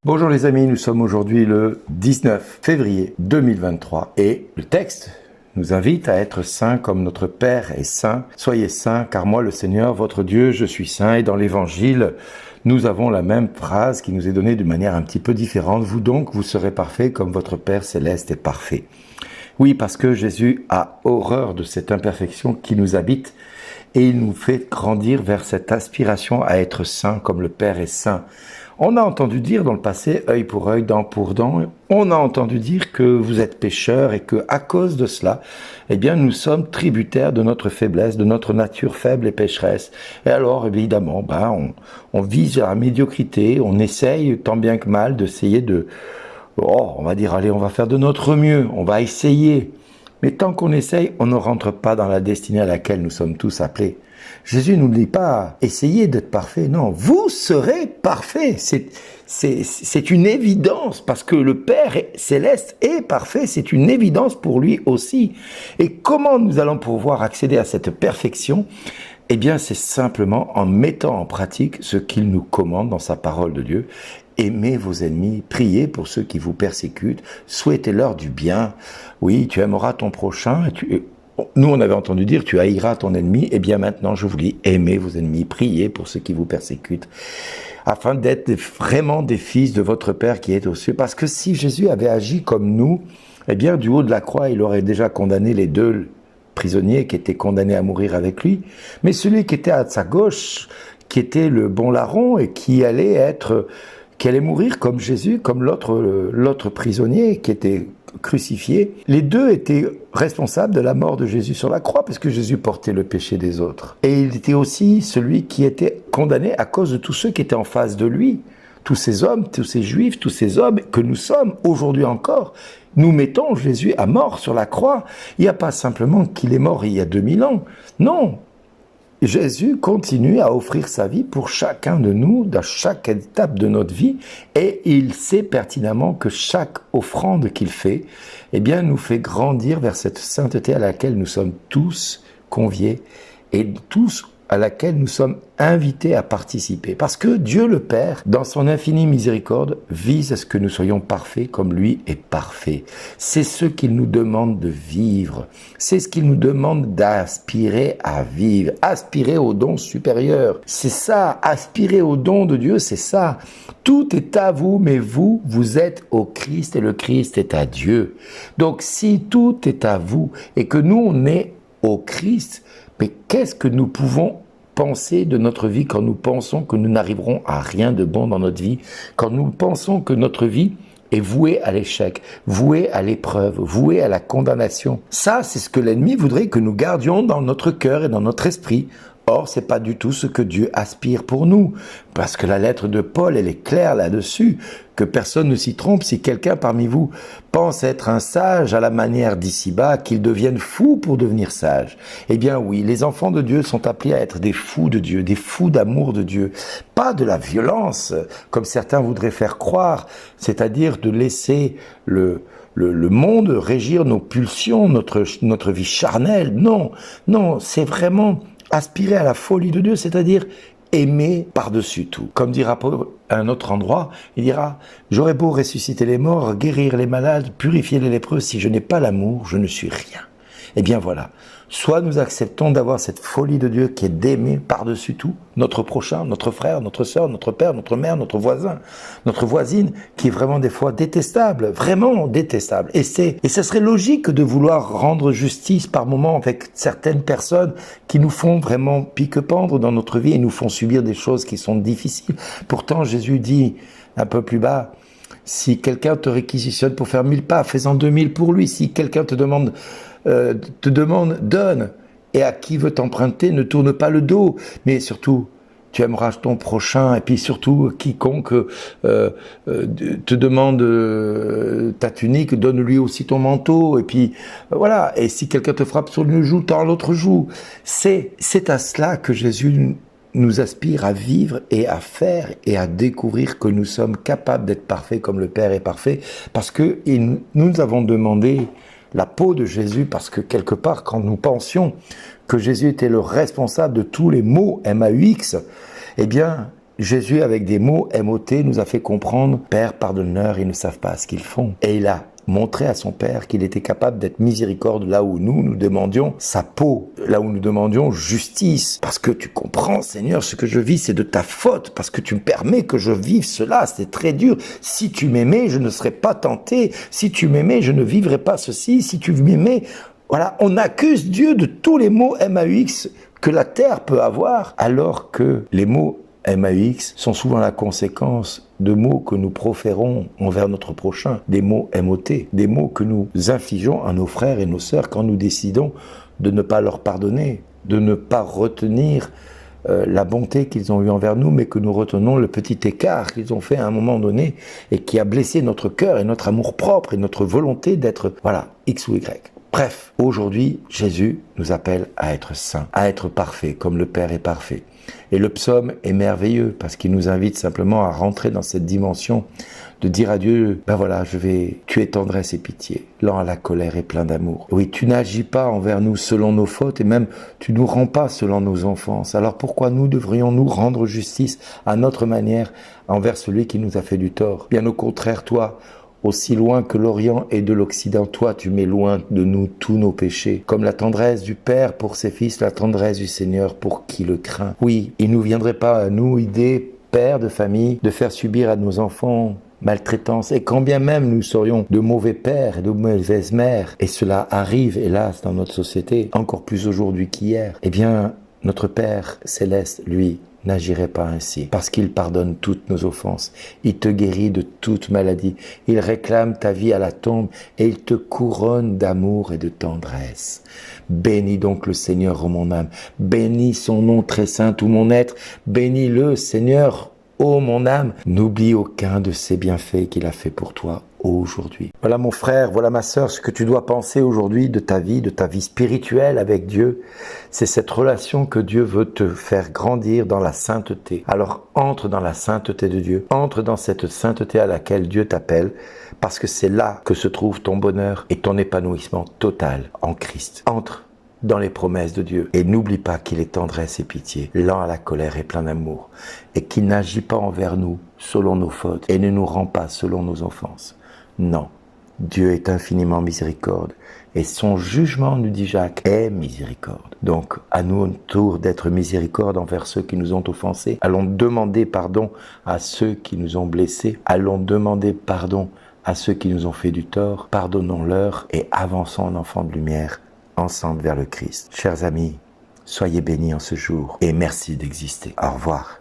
Bonjour les amis, nous sommes aujourd'hui le 19 février 2023 et le texte nous invite à être saints comme notre Père est saint. Soyez saints car moi le Seigneur, votre Dieu, je suis saint. Et dans l'évangile, nous avons la même phrase qui nous est donnée de manière un petit peu différente. Vous donc, vous serez parfaits comme votre Père céleste est parfait. Oui, parce que Jésus a horreur de cette imperfection qui nous habite et il nous fait grandir vers cette aspiration à être saint comme le Père est saint. On a entendu dire dans le passé, œil pour œil, dent pour dent, on a entendu dire que vous êtes pécheurs et que à cause de cela, eh bien, nous sommes tributaires de notre faiblesse, de notre nature faible et pécheresse. Et alors, évidemment, on vise à la médiocrité, on essaye tant bien que mal d'essayer on va dire, allez, on va faire de notre mieux, on va essayer. Mais tant qu'on essaye, on ne rentre pas dans la destinée à laquelle nous sommes tous appelés. Jésus ne nous dit pas « essayez d'être parfait ». Non, vous serez parfait. C'est une évidence parce que le Père céleste est parfait. C'est une évidence pour lui aussi. Et comment nous allons pouvoir accéder à cette perfection ? Eh bien, c'est simplement en mettant en pratique ce qu'il nous commande dans sa parole de Dieu. Aimez vos ennemis, priez pour ceux qui vous persécutent, souhaitez-leur du bien. Oui, tu aimeras ton prochain. Nous, on avait entendu dire, tu haïras ton ennemi. Eh bien, maintenant, je vous dis, aimez vos ennemis, priez pour ceux qui vous persécutent, afin d'être vraiment des fils de votre Père qui est aux cieux. Parce que si Jésus avait agi comme nous, eh bien, du haut de la croix, il aurait déjà condamné les deux prisonniers qui étaient condamnés à mourir avec lui. Mais celui qui était à sa gauche, qui était le bon larron et qui allait mourir comme Jésus, comme l'autre prisonnier qui était crucifié. Les deux étaient responsables de la mort de Jésus sur la croix, parce que Jésus portait le péché des autres. Et il était aussi celui qui était condamné à cause de tous ceux qui étaient en face de lui. Tous ces hommes, tous ces juifs, tous ces hommes que nous sommes aujourd'hui encore. Nous mettons Jésus à mort sur la croix. Il n'y a pas simplement qu'il est mort il y a 2000 ans. Non. Jésus continue à offrir sa vie pour chacun de nous, dans chaque étape de notre vie, et il sait pertinemment que chaque offrande qu'il fait, eh bien, nous fait grandir vers cette sainteté à laquelle nous sommes tous conviés et tous à laquelle nous sommes invités à participer. Parce que Dieu le Père, dans son infinie miséricorde, vise à ce que nous soyons parfaits comme lui est parfait. C'est ce qu'il nous demande de vivre. C'est ce qu'il nous demande d'aspirer à vivre. Aspirer au don supérieur. C'est ça, aspirer au don de Dieu, c'est ça. Tout est à vous, mais vous êtes au Christ et le Christ est à Dieu. Donc si tout est à vous et que nous, on est au Christ, mais qu'est-ce que nous pouvons penser de notre vie quand nous pensons que nous n'arriverons à rien de bon dans notre vie, quand nous pensons que notre vie est vouée à l'échec, vouée à l'épreuve, vouée à la condamnation. Ça, c'est ce que l'ennemi voudrait que nous gardions dans notre cœur et dans notre esprit. Or, c'est pas du tout ce que Dieu aspire pour nous. Parce que la lettre de Paul, elle est claire là-dessus, que personne ne s'y trompe. Si quelqu'un parmi vous pense être un sage à la manière d'ici-bas, qu'il devienne fou pour devenir sage. Eh bien oui, les enfants de Dieu sont appelés à être des fous de Dieu, des fous d'amour de Dieu. Pas de la violence, comme certains voudraient faire croire, c'est-à-dire de laisser le monde régir nos pulsions, notre vie charnelle. Non, c'est vraiment aspirer à la folie de Dieu, c'est-à-dire aimer par-dessus tout. Comme dira Paul à un autre endroit, il dira « J'aurais beau ressusciter les morts, guérir les malades, purifier les lépreux, si je n'ai pas l'amour, je ne suis rien. » Eh bien voilà, soit nous acceptons d'avoir cette folie de Dieu qui est d'aimer par-dessus tout notre prochain, notre frère, notre sœur, notre père, notre mère, notre voisin, notre voisine, qui est vraiment des fois détestable, vraiment détestable. Et ça serait logique de vouloir rendre justice par moments avec certaines personnes qui nous font vraiment pique-pendre dans notre vie et nous font subir des choses qui sont difficiles. Pourtant, Jésus dit un peu plus bas, si quelqu'un te réquisitionne pour faire 1000 pas, fais-en 2000 pour lui. Si quelqu'un te demande, donne. Et à qui veut t'emprunter, ne tourne pas le dos. Mais surtout, tu aimeras ton prochain. Et puis surtout, quiconque te demande ta tunique, donne-lui aussi ton manteau. Et puis voilà. Et si quelqu'un te frappe sur une joue, tends l'autre joue. C'est à cela que Jésus nous aspire à vivre et à faire et à découvrir que nous sommes capables d'être parfaits comme le Père est parfait. Parce que nous avons demandé la peau de Jésus, parce que quelque part, quand nous pensions que Jésus était le responsable de tous les maux MAUX, eh bien, Jésus, avec des mots MOT, nous a fait comprendre, Père, pardonne-leur, ils ne savent pas ce qu'ils font. Et il a montré à son Père qu'il était capable d'être miséricorde là où nous demandions sa peau, là où nous demandions justice. Parce que tu comprends, Seigneur, ce que je vis, c'est de ta faute, parce que tu me permets que je vive cela, c'est très dur. Si tu m'aimais, je ne serais pas tenté. Si tu m'aimais, je ne vivrais pas ceci. Si tu m'aimais, voilà, on accuse Dieu de tous les mots MAUX que la terre peut avoir, alors que les mots MAUX sont souvent la conséquence de mots que nous proférons envers notre prochain, des mots MOT, des mots que nous infligeons à nos frères et nos sœurs quand nous décidons de ne pas leur pardonner, de ne pas retenir la bonté qu'ils ont eue envers nous, mais que nous retenons le petit écart qu'ils ont fait à un moment donné et qui a blessé notre cœur et notre amour-propre et notre volonté d'être, voilà, X ou Y. Bref, aujourd'hui, Jésus nous appelle à être saints, à être parfaits, comme le Père est parfait. Et le psaume est merveilleux parce qu'il nous invite simplement à rentrer dans cette dimension de dire à Dieu, ben voilà, tu es tendresse et pitié, lent à la colère et plein d'amour. Oui, tu n'agis pas envers nous selon nos fautes et même tu nous rends pas selon nos offenses. Alors pourquoi nous devrions-nous rendre justice à notre manière envers celui qui nous a fait du tort? Bien au contraire, toi, aussi loin que l'Orient est de l'Occident, toi tu mets loin de nous tous nos péchés. Comme la tendresse du Père pour ses fils, la tendresse du Seigneur pour qui le craint. Oui, il ne nous viendrait pas à nous, idées, pères de famille, de faire subir à nos enfants maltraitance. Et quand bien même nous serions de mauvais pères et de mauvaises mères, et cela arrive hélas dans notre société, encore plus aujourd'hui qu'hier, eh bien notre Père céleste, lui, n'agirait pas ainsi, parce qu'il pardonne toutes nos offenses, il te guérit de toute maladie, il réclame ta vie à la tombe et il te couronne d'amour et de tendresse. Bénis donc le Seigneur, ô mon âme, bénis son nom très saint, tout mon être, bénis-le Seigneur, ô mon âme, n'oublie aucun de ses bienfaits qu'il a fait pour toi aujourd'hui. Voilà mon frère, voilà ma sœur, ce que tu dois penser aujourd'hui de ta vie spirituelle avec Dieu. C'est cette relation que Dieu veut te faire grandir dans la sainteté. Alors entre dans la sainteté de Dieu, entre dans cette sainteté à laquelle Dieu t'appelle, parce que c'est là que se trouve ton bonheur et ton épanouissement total en Christ. Entre dans les promesses de Dieu. Et n'oublie pas qu'il est tendresse et pitié, lent à la colère et plein d'amour, et qu'il n'agit pas envers nous selon nos fautes et ne nous rend pas selon nos offenses. Non, Dieu est infiniment miséricorde et son jugement, nous dit Jacques, est miséricorde. Donc, à nous autour d'être miséricorde envers ceux qui nous ont offensés. Allons demander pardon à ceux qui nous ont blessés. Allons demander pardon à ceux qui nous ont fait du tort. Pardonnons-leur et avançons en enfants de lumière, ensemble vers le Christ. Chers amis, soyez bénis en ce jour et merci d'exister. Au revoir.